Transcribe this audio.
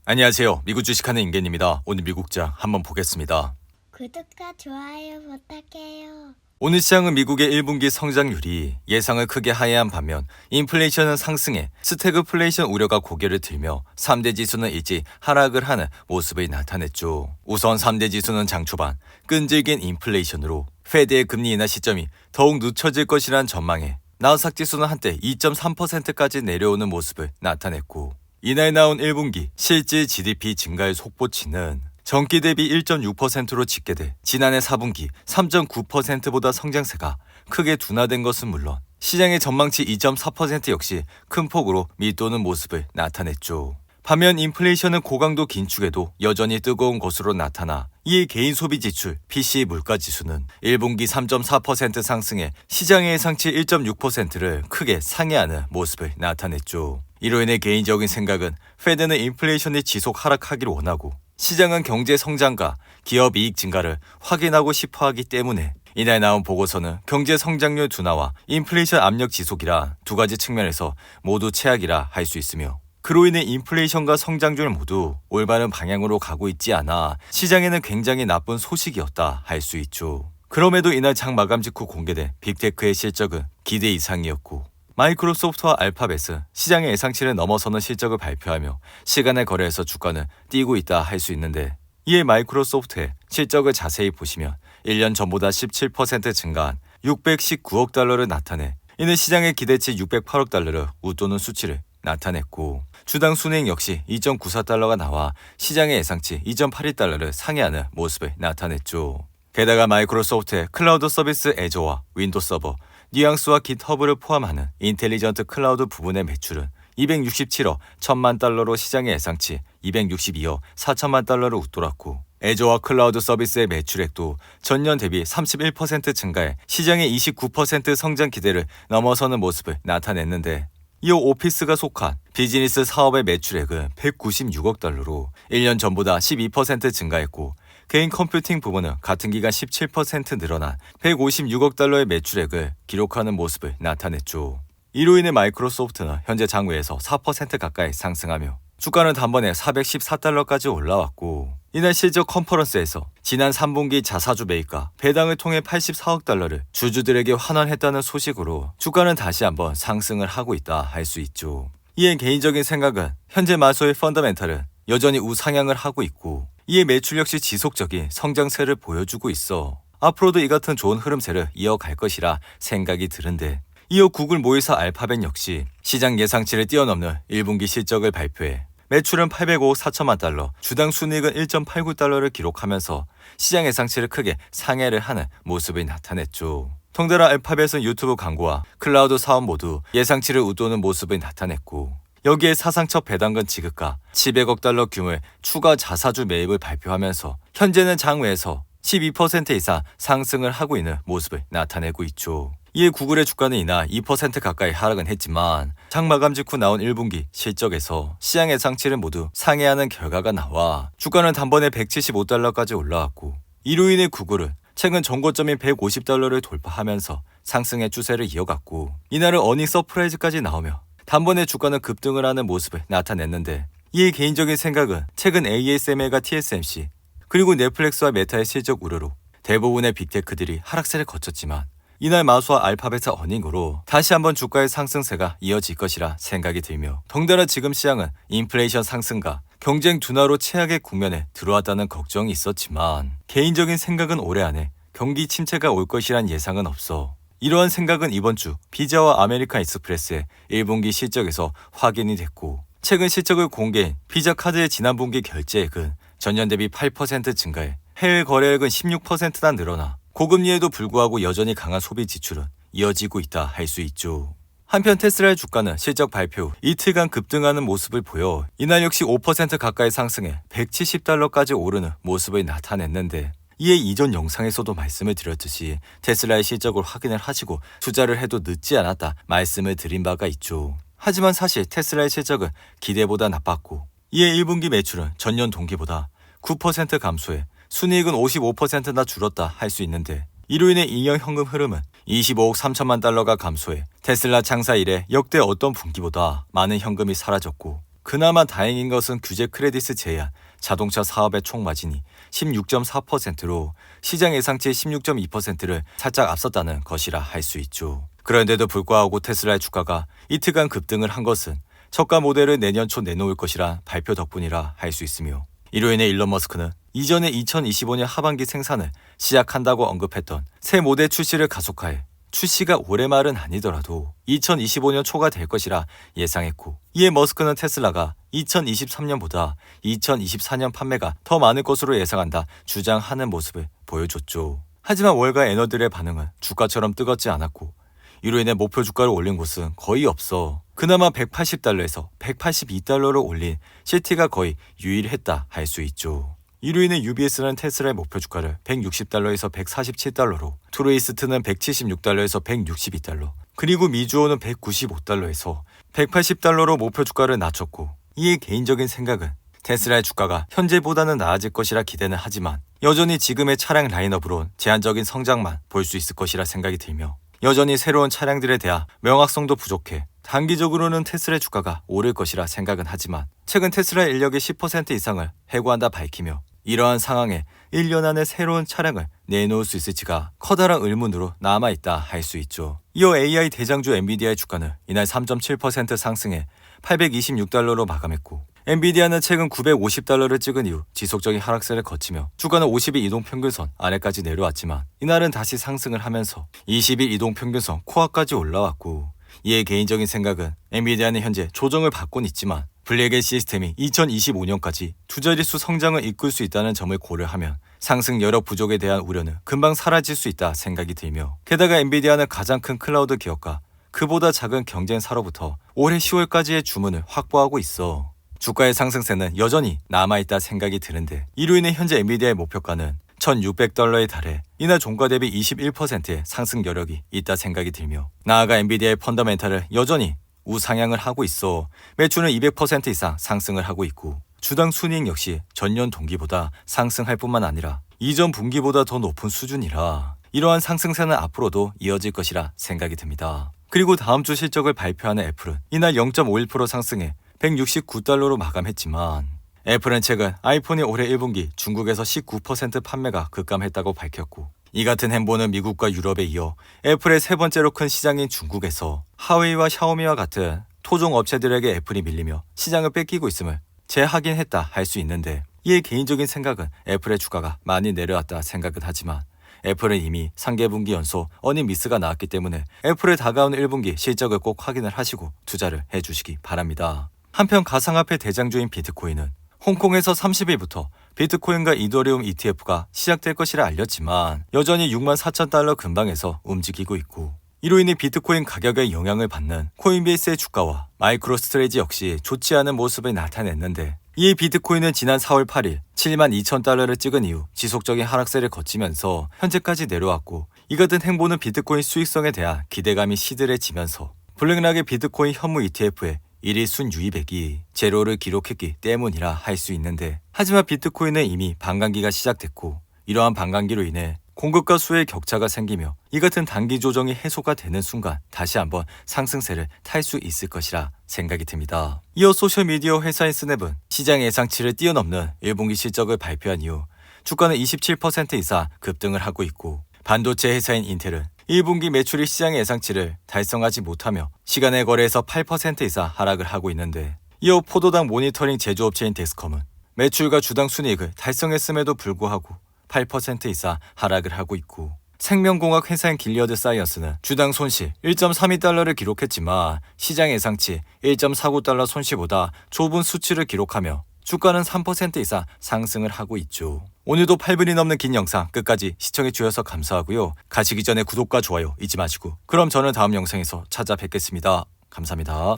안녕하세요. 미국 주식하는 임계입니다. 오늘 미국장 한번 보겠습니다. 구독과 좋아요 부탁해요. 오늘 시장은 미국의 1분기 성장률이 예상을 크게 하회한 반면 인플레이션은 상승해 스태그플레이션 우려가 고개를 들며 3대 지수는 일찍 하락을 하는 모습이 나타냈죠. 우선 3대 지수는 장 초반 끈질긴 인플레이션으로 페드의 금리 인하 시점이 더욱 늦춰질 것이란 전망에 나스닥 지수는 한때 2.3%까지 내려오는 모습을 나타냈고, 이날 나온 1분기 실질 GDP 증가율 속보치는 전기 대비 1.6%로 집계돼 지난해 4분기 3.9%보다 성장세가 크게 둔화된 것은 물론 시장의 전망치 2.4% 역시 큰 폭으로 밑도는 모습을 나타냈죠. 반면 인플레이션은 고강도 긴축에도 여전히 뜨거운 것으로 나타나 이에 개인 소비 지출 PCE 물가 지수는 1분기 3.4% 상승해 시장의 예상치 1.6%를 크게 상회하는 모습을 나타냈죠. 이로 인해 개인적인 생각은 페드는 인플레이션이 지속 하락하기를 원하고 시장은 경제 성장과 기업 이익 증가를 확인하고 싶어 하기 때문에 이날 나온 보고서는 경제 성장률 둔화와 인플레이션 압력 지속이라 두 가지 측면에서 모두 최악이라 할 수 있으며, 그로 인해 인플레이션과 성장률 모두 올바른 방향으로 가고 있지 않아 시장에는 굉장히 나쁜 소식이었다 할 수 있죠. 그럼에도 이날 장 마감 직후 공개된 빅테크의 실적은 기대 이상이었고, 마이크로소프트와 알파벳은 시장의 예상치를 넘어서는 실적을 발표하며 시간의 거래에서 주가는 뛰고 있다 할 수 있는데, 이에 마이크로소프트의 실적을 자세히 보시면 1년 전보다 17% 증가한 619억 달러를 나타내 이는 시장의 기대치 608억 달러를 웃도는 수치를 나타냈고, 주당 순이익 역시 2.94달러가 나와 시장의 예상치 2.82달러를 상회하는 모습을 나타냈죠. 게다가 마이크로소프트의 클라우드 서비스 애저와 윈도우 서버, 뉘앙스와 깃허브를 포함하는 인텔리전트 클라우드 부분의 매출은 267억 1천만 달러로 시장의 예상치 262억 4천만 달러를 웃돌았고, 애저와 클라우드 서비스의 매출액도 전년 대비 31% 증가해 시장의 29% 성장 기대를 넘어서는 모습을 나타냈는데, 이어 오피스가 속한 비즈니스 사업의 매출액은 196억 달러로 1년 전보다 12% 증가했고, 개인 컴퓨팅 부분은 같은 기간 17% 늘어난 156억 달러의 매출액을 기록하는 모습을 나타냈죠. 이로 인해 마이크로소프트는 현재 장외에서 4% 가까이 상승하며 주가는 단번에 414달러까지 올라왔고, 이날 실적 컨퍼런스에서 지난 3분기 자사주 매입과 배당을 통해 84억 달러를 주주들에게 환원했다는 소식으로 주가는 다시 한번 상승을 하고 있다 할 수 있죠. 이에 개인적인 생각은 현재 마소의 펀더멘탈은 여전히 우상향을 하고 있고, 이에 매출 역시 지속적인 성장세를 보여주고 있어 앞으로도 이 같은 좋은 흐름세를 이어갈 것이라 생각이 드는데, 이어 구글 모의사 알파벳 역시 시장 예상치를 뛰어넘는 1분기 실적을 발표해 매출은 805억 4천만 달러, 주당 순이익은 1.89달러를 기록하면서 시장 예상치를 크게 상회를 하는 모습을 나타냈죠. 통달아 알파벳은 유튜브 광고와 클라우드 사업 모두 예상치를 웃도는 모습을 나타냈고, 여기에 사상 첫 배당금 지급과 700억 달러 규모의 추가 자사주 매입을 발표하면서 현재는 장외에서 12% 이상 상승을 하고 있는 모습을 나타내고 있죠. 이에 구글의 주가는 이날 2% 가까이 하락은 했지만 장 마감 직후 나온 1분기 실적에서 시장 예상치를 모두 상회하는 결과가 나와 주가는 단번에 175달러까지 올라왔고, 이로 인해 구글은 최근 전고점인 150달러를 돌파하면서 상승의 추세를 이어갔고, 이날은 어닝 서프라이즈까지 나오며 단번에 주가는 급등을 하는 모습을 나타냈는데, 이의 개인적인 생각은 최근 ASML과 TSMC 그리고 넷플릭스와 메타의 실적 우려로 대부분의 빅테크들이 하락세를 거쳤지만 이날 마수와 알파벳의 어닝으로 다시 한번 주가의 상승세가 이어질 것이라 생각이 들며, 덩달아 지금 시장은 인플레이션 상승과 경쟁 둔화로 최악의 국면에 들어왔다는 걱정이 있었지만 개인적인 생각은 올해 안에 경기 침체가 올 것이란 예상은 없어 이러한 생각은 이번 주 비자와 아메리칸 익스프레스의 1분기 실적에서 확인이 됐고, 최근 실적을 공개한 비자 카드의 지난 분기 결제액은 전년 대비 8% 증가해 해외 거래액은 16%나 늘어나 고금리에도 불구하고 여전히 강한 소비 지출은 이어지고 있다 할 수 있죠. 한편 테슬라의 주가는 실적 발표 후 이틀간 급등하는 모습을 보여 이날 역시 5% 가까이 상승해 170달러까지 오르는 모습을 나타냈는데, 이에 이전 영상에서도 말씀을 드렸듯이 테슬라의 실적을 확인을 하시고 투자를 해도 늦지 않았다 말씀을 드린 바가 있죠. 하지만 사실 테슬라의 실적은 기대보다 나빴고, 이에 1분기 매출은 전년 동기보다 9% 감소해 순이익은 55%나 줄었다 할 수 있는데, 이로 인해 잉여 현금 흐름은 25억 3천만 달러가 감소해 테슬라 창사 이래 역대 어떤 분기보다 많은 현금이 사라졌고, 그나마 다행인 것은 규제 크레딧을 제외한 자동차 사업의 총 마진이 16.4%로 시장 예상치의 16.2%를 살짝 앞섰다는 것이라 할 수 있죠. 그런데도 불구하고 테슬라의 주가가 이틀간 급등을 한 것은 저가 모델을 내년 초 내놓을 것이란 발표 덕분이라 할 수 있으며, 이로 인해 일론 머스크는 이전에 2025년 하반기 생산을 시작한다고 언급했던 새 모델 출시를 가속화해 출시가 올해 말은 아니더라도 2025년 초가 될 것이라 예상했고, 이에 머스크는 테슬라가 2023년보다 2024년 판매가 더 많을 것으로 예상한다 주장하는 모습을 보여줬죠. 하지만 월가 애너들의 반응은 주가처럼 뜨겁지 않았고, 이로 인해 목표 주가를 올린 곳은 거의 없어 그나마 180달러에서 182달러로 올린 시티가 거의 유일했다 할 수 있죠. 이로 인해 UBS는 테슬라의 목표 주가를 160달러에서 147달러로, 트루이스트는 176달러에서 162달러, 그리고 미주호는 195달러에서 180달러로 목표 주가를 낮췄고, 이에 개인적인 생각은 테슬라의 주가가 현재보다는 나아질 것이라 기대는 하지만 여전히 지금의 차량 라인업으론 제한적인 성장만 볼 수 있을 것이라 생각이 들며, 여전히 새로운 차량들에 대한 명확성도 부족해 단기적으로는 테슬라의 주가가 오를 것이라 생각은 하지만, 최근 테슬라 인력의 10% 이상을 해고한다 밝히며 이러한 상황에 1년 안에 새로운 차량을 내놓을 수 있을지가 커다란 의문으로 남아있다 할 수 있죠. 이어 AI 대장주 엔비디아의 주가는 이날 3.7% 상승해 826달러로 마감했고, 엔비디아는 최근 950달러를 찍은 이후 지속적인 하락세를 거치며 주가는 50일 이동평균선 아래까지 내려왔지만, 이날은 다시 상승을 하면서 20일 이동평균선 코앞까지 올라왔고, 이에 개인적인 생각은 엔비디아는 현재 조정을 받곤 있지만 블랙의 시스템이 2025년까지 두 자릿수 성장을 이끌 수 있다는 점을 고려하면 상승 여력 부족에 대한 우려는 금방 사라질 수 있다 생각이 들며, 게다가 엔비디아는 가장 큰 클라우드 기업과 그보다 작은 경쟁사로부터 올해 10월까지의 주문을 확보하고 있어 주가의 상승세는 여전히 남아있다 생각이 드는데, 이로 인해 현재 엔비디아의 목표가는 1,600달러에 달해 이날 종가 대비 21%의 상승 여력이 있다 생각이 들며, 나아가 엔비디아의 펀더멘탈을 여전히 우상향을 하고 있어 매출은 200% 이상 상승을 하고 있고, 주당 순이익 역시 전년 동기보다 상승할 뿐만 아니라 이전 분기보다 더 높은 수준이라 이러한 상승세는 앞으로도 이어질 것이라 생각이 듭니다. 그리고 다음 주 실적을 발표하는 애플은 이날 0.51% 상승해 169달러로 마감했지만, 애플은 최근 아이폰이 올해 1분기 중국에서 19% 판매가 급감했다고 밝혔고, 이 같은 행보는 미국과 유럽에 이어 애플의 세 번째로 큰 시장인 중국에서 하웨이와 샤오미와 같은 토종 업체들에게 애플이 밀리며 시장을 뺏기고 있음을 재확인했다 할 수 있는데, 이에 개인적인 생각은 애플의 주가가 많이 내려왔다 생각은 하지만, 애플은 이미 3개분기 연속 어닝 미스가 나왔기 때문에 애플의 다가온 1분기 실적을 꼭 확인을 하시고 투자를 해주시기 바랍니다. 한편 가상화폐 대장주인 비트코인은 홍콩에서 30일부터 비트코인과 이더리움 ETF가 시작될 것이라 알렸지만 여전히 64,000달러 근방에서 움직이고 있고, 이로 인해 비트코인 가격에 영향을 받는 코인베이스의 주가와 마이크로스트레이지 역시 좋지 않은 모습을 나타냈는데, 이에 비트코인은 지난 4월 8일 72,000달러를 찍은 이후 지속적인 하락세를 거치면서 현재까지 내려왔고, 이 같은 행보는 비트코인 수익성에 대한 기대감이 시들해지면서 블랙락의 비트코인 현무 ETF에 1일 순유입액이 제로를 기록했기 때문이라 할 수 있는데, 하지만 비트코인은 이미 반감기가 시작됐고, 이러한 반감기로 인해 공급과 수의 격차가 생기며 이 같은 단기 조정이 해소가 되는 순간 다시 한번 상승세를 탈 수 있을 것이라 생각이 듭니다. 이어 소셜미디어 회사인 스냅은 시장 예상치를 뛰어넘는 1분기 실적을 발표한 이후 주가는 27% 이상 급등을 하고 있고, 반도체 회사인 인텔은 1분기 매출이 시장 예상치를 달성하지 못하며 시간의 거래에서 8% 이상 하락을 하고 있는데, 이어 포도당 모니터링 제조업체인 덱스컴은 매출과 주당 순이익을 달성했음에도 불구하고 8% 이상 하락을 하고 있고, 생명공학 회사인 길리어드 사이언스는 주당 손실 1.32달러를 기록했지만 시장 예상치 1.49달러 손실보다 좁은 수치를 기록하며 주가는 3% 이상 상승을 하고 있죠. 오늘도 8분이 넘는 긴 영상 끝까지 시청해 주셔서 감사하고요. 가시기 전에 구독과 좋아요 잊지 마시고, 그럼 저는 다음 영상에서 찾아뵙겠습니다. 감사합니다.